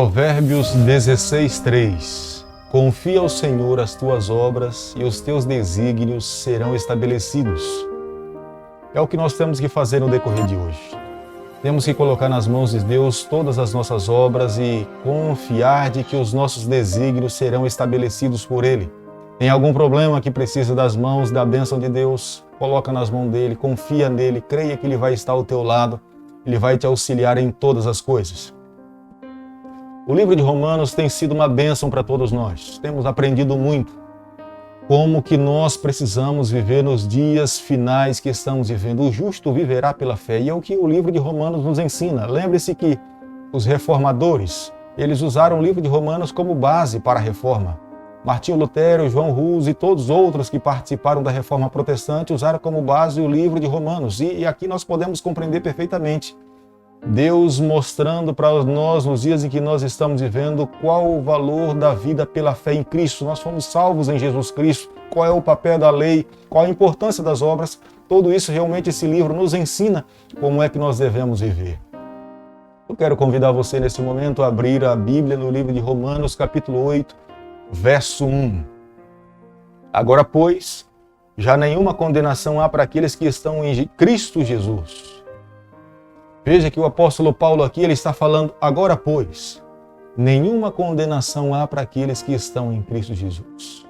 Provérbios 16:3. Confia ao Senhor as tuas obras e os teus desígnios serão estabelecidos. É o que nós temos que fazer no decorrer de hoje. Temos que colocar nas mãos de Deus todas as nossas obras e confiar de que os nossos desígnios serão estabelecidos por Ele. Tem algum problema que precisa das mãos, da bênção de Deus? Coloca nas mãos dEle, confia nele, creia que Ele vai estar ao teu lado, Ele vai te auxiliar em todas as coisas. O livro de Romanos tem sido uma bênção para todos nós. Temos aprendido muito como que nós precisamos viver nos dias finais que estamos vivendo. O justo viverá pela fé. E é o que o livro de Romanos nos ensina. Lembre-se que os reformadores, eles usaram o livro de Romanos como base para a reforma. Martinho Lutero, João Hus e todos os outros que participaram da reforma protestante usaram como base o livro de Romanos. E aqui nós podemos compreender perfeitamente Deus mostrando para nós, nos dias em que nós estamos vivendo, qual o valor da vida pela fé em Cristo. Nós fomos salvos em Jesus Cristo. Qual é o papel da lei, qual a importância das obras. Tudo isso realmente esse livro nos ensina como é que nós devemos viver. Eu quero convidar você nesse momento a abrir a Bíblia no livro de Romanos, capítulo 8, verso 1. Agora, pois, já nenhuma condenação há para aqueles que estão em Cristo Jesus. Veja que o apóstolo Paulo aqui ele está falando, agora pois, nenhuma condenação há para aqueles que estão em Cristo Jesus.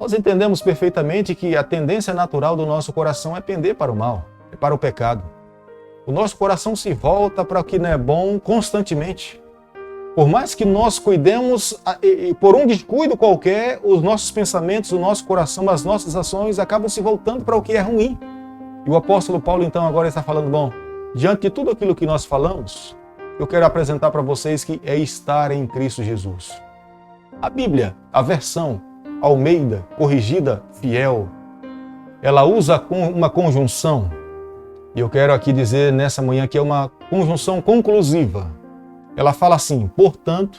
Nós entendemos perfeitamente que a tendência natural do nosso coração é pender para o mal, é para o pecado. O nosso coração se volta para o que não é bom constantemente. Por mais que nós cuidemos, por um descuido qualquer, os nossos pensamentos, o nosso coração, as nossas ações acabam se voltando para o que é ruim. E o apóstolo Paulo então agora está falando, bom, diante de tudo aquilo que nós falamos, eu quero apresentar para vocês que é estar em Cristo Jesus. A Bíblia, a versão Almeida, corrigida, fiel, ela usa uma conjunção, e eu quero aqui dizer nessa manhã que é uma conjunção conclusiva. Ela fala assim, portanto,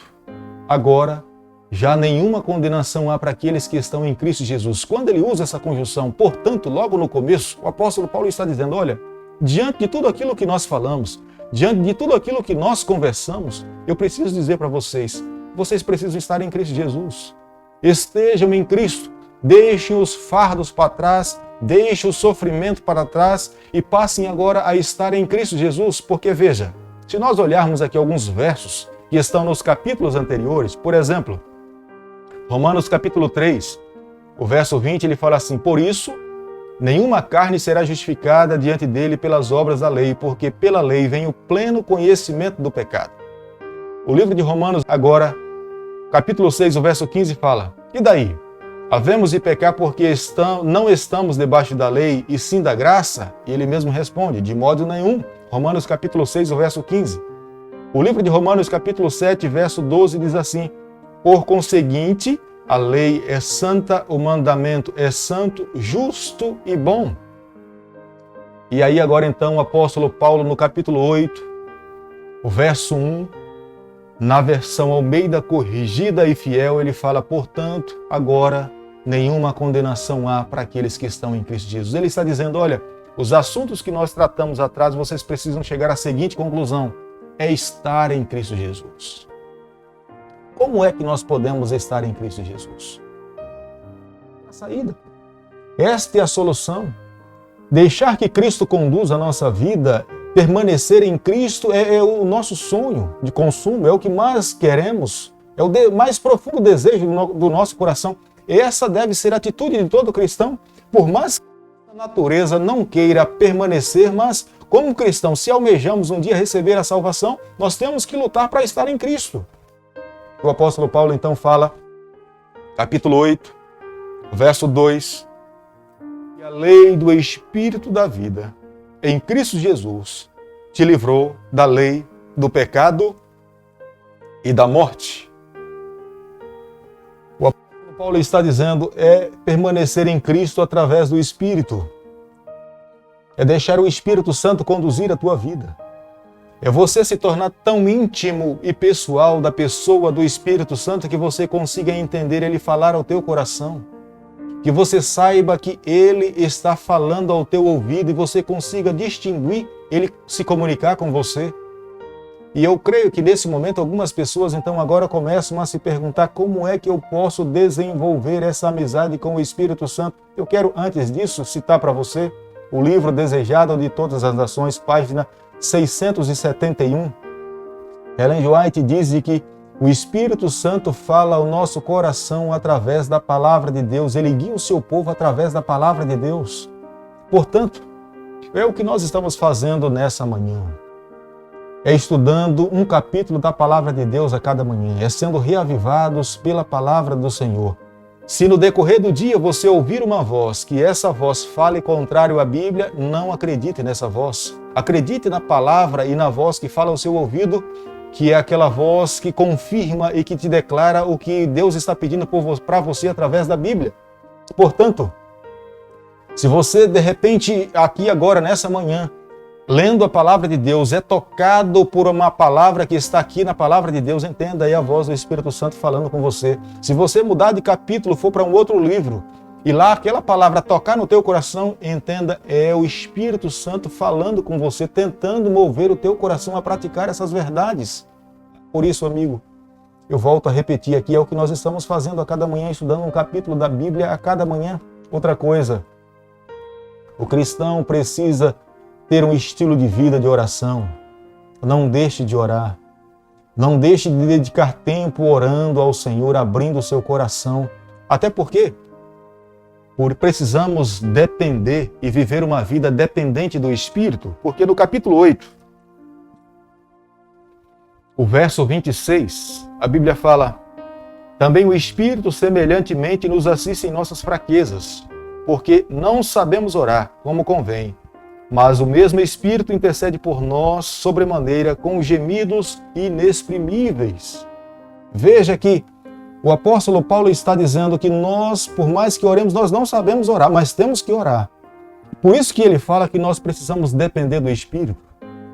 agora já nenhuma condenação há para aqueles que estão em Cristo Jesus. Quando ele usa essa conjunção, portanto, logo no começo, o apóstolo Paulo está dizendo, olha, diante de tudo aquilo que nós falamos, diante de tudo aquilo que nós conversamos, eu preciso dizer para vocês, vocês precisam estar em Cristo Jesus. Estejam em Cristo, deixem os fardos para trás, deixem o sofrimento para trás e passem agora a estar em Cristo Jesus, porque veja, se nós olharmos aqui alguns versos que estão nos capítulos anteriores, por exemplo, Romanos capítulo 3, o verso 20, ele fala assim, por isso, nenhuma carne será justificada diante dele pelas obras da lei, porque pela lei vem o pleno conhecimento do pecado. O livro de Romanos, agora, capítulo 6, o verso 15, fala, e daí? Havemos de pecar porque não estamos debaixo da lei e sim da graça? E ele mesmo responde, de modo nenhum. Romanos capítulo 6, o verso 15. O livro de Romanos, capítulo 7, verso 12, diz assim, por conseguinte, a lei é santa, o mandamento é santo, justo e bom. E aí agora então o apóstolo Paulo no capítulo 8, o verso 1, na versão Almeida corrigida e fiel, ele fala, portanto, agora nenhuma condenação há para aqueles que estão em Cristo Jesus. Ele está dizendo, olha, os assuntos que nós tratamos atrás, vocês precisam chegar à seguinte conclusão, é estar em Cristo Jesus. Como é que nós podemos estar em Cristo Jesus? A saída. Esta é a solução. Deixar que Cristo conduza a nossa vida, permanecer em Cristo é o nosso sonho de consumo, é o que mais queremos, é o mais profundo desejo do nosso coração. Essa deve ser a atitude de todo cristão, por mais que a natureza não queira permanecer, mas como cristão, se almejamos um dia receber a salvação, nós temos que lutar para estar em Cristo. O apóstolo Paulo então fala, capítulo 8, verso 2, e a lei do Espírito da vida, em Cristo Jesus, te livrou da lei do pecado e da morte. O apóstolo Paulo está dizendo, é permanecer em Cristo através do Espírito, é deixar o Espírito Santo conduzir a tua vida. É você se tornar tão íntimo e pessoal da pessoa do Espírito Santo que você consiga entender ele falar ao teu coração. Que você saiba que ele está falando ao teu ouvido e você consiga distinguir ele se comunicar com você. E eu creio que nesse momento algumas pessoas então agora começam a se perguntar como é que eu posso desenvolver essa amizade com o Espírito Santo. Eu quero antes disso citar para você o livro Desejado de Todas as Nações, página 671. Ellen White diz que o Espírito Santo fala ao nosso coração através da palavra de Deus. Ele guia o seu povo através da palavra de Deus. Portanto, é o que nós estamos fazendo nessa manhã. É estudando um capítulo da palavra de Deus a cada manhã. É sendo reavivados pela palavra do Senhor. Se no decorrer do dia você ouvir uma voz, que essa voz fale contrário à Bíblia, não acredite nessa voz. Acredite na palavra e na voz que fala ao seu ouvido, que é aquela voz que confirma e que te declara o que Deus está pedindo para você através da Bíblia. Portanto, se você de repente aqui agora nessa manhã, lendo a palavra de Deus, é tocado por uma palavra que está aqui na palavra de Deus, entenda aí a voz do Espírito Santo falando com você. Se você mudar de capítulo, for para um outro livro, e lá aquela palavra tocar no teu coração, entenda, é o Espírito Santo falando com você, tentando mover o teu coração a praticar essas verdades. Por isso, amigo, eu volto a repetir aqui, é o que nós estamos fazendo a cada manhã, estudando um capítulo da Bíblia a cada manhã. Outra coisa, o cristão precisa ter um estilo de vida de oração. Não deixe de orar. Não deixe de dedicar tempo orando ao Senhor, abrindo o seu coração. Até porque precisamos depender e viver uma vida dependente do Espírito. Porque no capítulo 8, o verso 26, a Bíblia fala: também o Espírito semelhantemente nos assiste em nossas fraquezas, porque não sabemos orar como convém. Mas o mesmo Espírito intercede por nós sobremaneira com gemidos inexprimíveis. Veja que o apóstolo Paulo está dizendo que nós, por mais que oremos, nós não sabemos orar, mas temos que orar. Por isso que ele fala que nós precisamos depender do Espírito.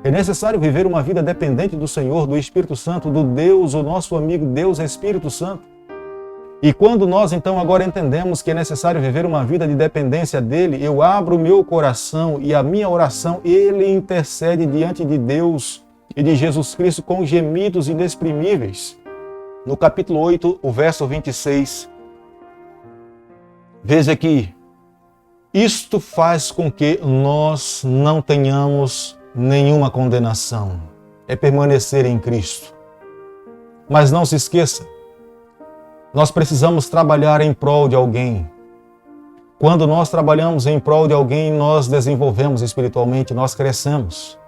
É necessário viver uma vida dependente do Senhor, do Espírito Santo, do Deus, o nosso amigo Deus é Espírito Santo. E quando nós então agora entendemos que é necessário viver uma vida de dependência dele, eu abro o meu coração e a minha oração, ele intercede diante de Deus e de Jesus Cristo com gemidos inexprimíveis. No capítulo 8, o verso 26, veja que isto faz com que nós não tenhamos nenhuma condenação. É permanecer em Cristo. Mas não se esqueça, nós precisamos trabalhar em prol de alguém. Quando nós trabalhamos em prol de alguém, nós desenvolvemos espiritualmente, nós crescemos.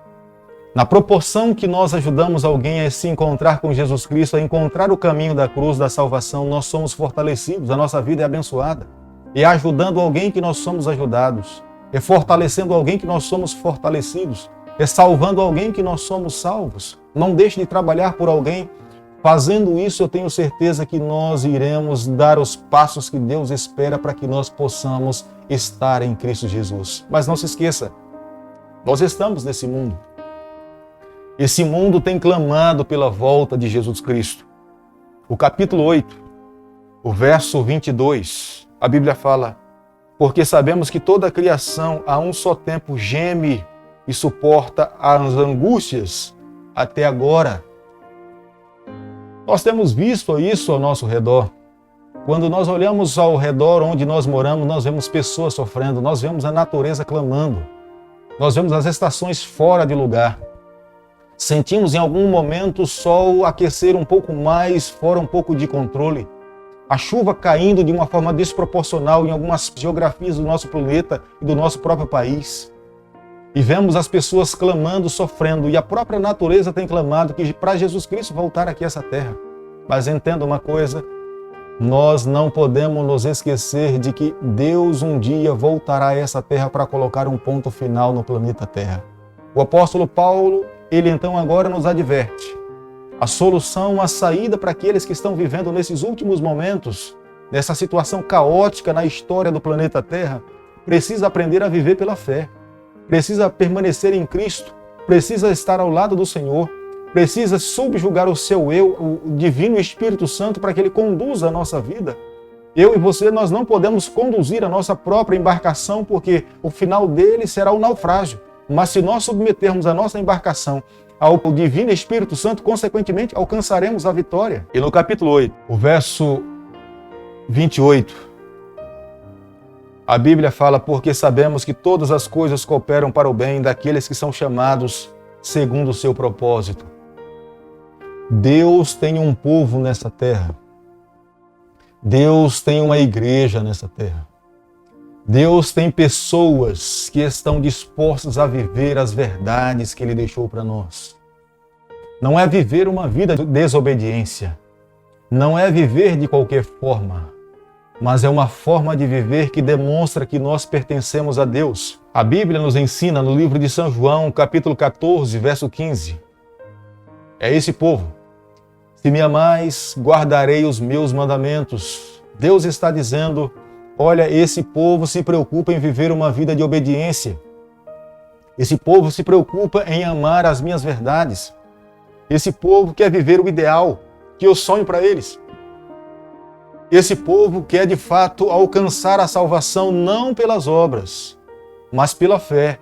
Na proporção que nós ajudamos alguém a se encontrar com Jesus Cristo, a encontrar o caminho da cruz, da salvação, nós somos fortalecidos, a nossa vida é abençoada. É ajudando alguém que nós somos ajudados. É fortalecendo alguém que nós somos fortalecidos. É salvando alguém que nós somos salvos. Não deixe de trabalhar por alguém. Fazendo isso, eu tenho certeza que nós iremos dar os passos que Deus espera para que nós possamos estar em Cristo Jesus. Mas não se esqueça, nós estamos nesse mundo. Esse mundo tem clamado pela volta de Jesus Cristo. O capítulo 8, o verso 22, a Bíblia fala: porque sabemos que toda a criação a um só tempo geme e suporta as angústias até agora. Nós temos visto isso ao nosso redor. Quando nós olhamos ao redor onde nós moramos, nós vemos pessoas sofrendo, nós vemos a natureza clamando, nós vemos as estações fora de lugar. Sentimos em algum momento o sol aquecer um pouco mais, fora um pouco de controle. A chuva caindo de uma forma desproporcional em algumas geografias do nosso planeta e do nosso próprio país. E vemos as pessoas clamando, sofrendo, e a própria natureza tem clamado que para Jesus Cristo voltar aqui a essa terra. Mas entenda uma coisa, nós não podemos nos esquecer de que Deus um dia voltará a essa terra para colocar um ponto final no planeta Terra. O apóstolo Paulo, ele então agora nos adverte. A solução, a saída para aqueles que estão vivendo nesses últimos momentos, nessa situação caótica na história do planeta Terra, precisa aprender a viver pela fé. Precisa permanecer em Cristo, precisa estar ao lado do Senhor, precisa subjugar o seu eu, o divino Espírito Santo, para que ele conduza a nossa vida. Eu e você, nós não podemos conduzir a nossa própria embarcação, porque o final dele será o naufrágio. Mas se nós submetermos a nossa embarcação ao Divino Espírito Santo, consequentemente, alcançaremos a vitória. E no capítulo 8, o verso 28, a Bíblia fala: porque sabemos que todas as coisas cooperam para o bem daqueles que são chamados segundo o seu propósito. Deus tem um povo nessa terra. Deus tem uma igreja nessa terra. Deus tem pessoas que estão dispostas a viver as verdades que Ele deixou para nós. Não é viver uma vida de desobediência. Não é viver de qualquer forma. Mas é uma forma de viver que demonstra que nós pertencemos a Deus. A Bíblia nos ensina no livro de São João, capítulo 14, verso 15. É esse povo. Se me amais, guardarei os meus mandamentos. Deus está dizendo: olha, esse povo se preocupa em viver uma vida de obediência. Esse povo se preocupa em amar as minhas verdades. Esse povo quer viver o ideal que eu sonho para eles. Esse povo quer de fato alcançar a salvação não pelas obras, mas pela fé.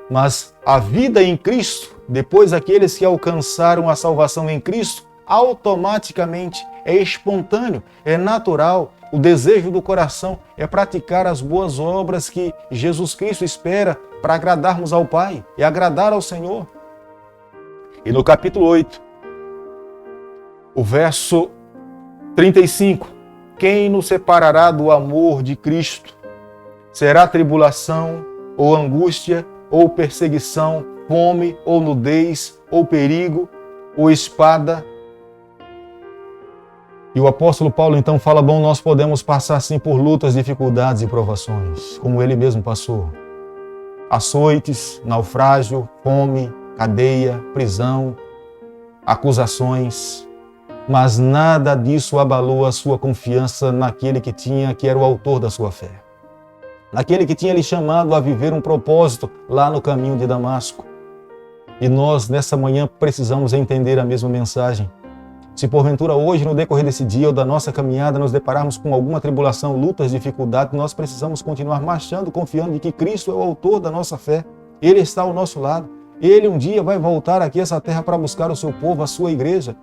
Mas a vida em Cristo, depois aqueles que alcançaram a salvação em Cristo, automaticamente é espontâneo, é natural. O desejo do coração é praticar as boas obras que Jesus Cristo espera para agradarmos ao Pai e agradar ao Senhor. E no capítulo 8, o verso 35, quem nos separará do amor de Cristo? Será tribulação, ou angústia, ou perseguição, fome, ou nudez, ou perigo, ou espada? E o apóstolo Paulo então fala: bom, nós podemos passar sim por lutas, dificuldades e provações, como ele mesmo passou. Açoites, naufrágio, fome, cadeia, prisão, acusações. Mas nada disso abalou a sua confiança naquele que era o autor da sua fé. Naquele que tinha lhe chamado a viver um propósito lá no caminho de Damasco. E nós, nessa manhã, precisamos entender a mesma mensagem. Se porventura hoje, no decorrer desse dia ou da nossa caminhada, nos depararmos com alguma tribulação, lutas, dificuldades, nós precisamos continuar marchando, confiando de que Cristo é o autor da nossa fé. Ele está ao nosso lado. Ele um dia vai voltar aqui a essa terra para buscar o seu povo, a sua igreja.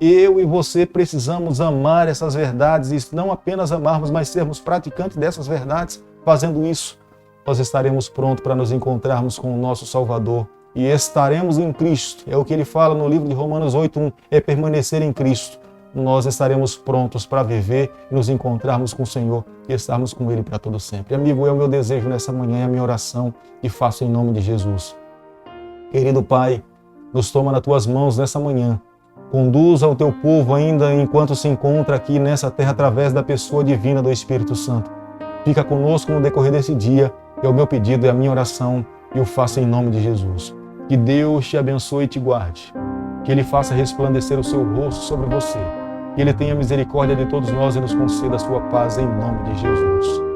Eu e você precisamos amar essas verdades e não apenas amarmos, mas sermos praticantes dessas verdades. Fazendo isso, nós estaremos prontos para nos encontrarmos com o nosso Salvador e estaremos em Cristo. É o que ele fala no livro de Romanos 8:1, é permanecer em Cristo. Nós estaremos prontos para viver e nos encontrarmos com o Senhor e estarmos com Ele para todo sempre. Amigo, é o meu desejo nessa manhã, é a minha oração e faço em nome de Jesus. Querido Pai, nos toma nas Tuas mãos nessa manhã. Conduza o Teu povo ainda enquanto se encontra aqui nessa terra através da pessoa divina do Espírito Santo. Fica conosco no decorrer desse dia. É o meu pedido, é a minha oração e eu faço em nome de Jesus. Que Deus te abençoe e te guarde. Que Ele faça resplandecer o seu rosto sobre você. Que Ele tenha misericórdia de todos nós e nos conceda a sua paz em nome de Jesus.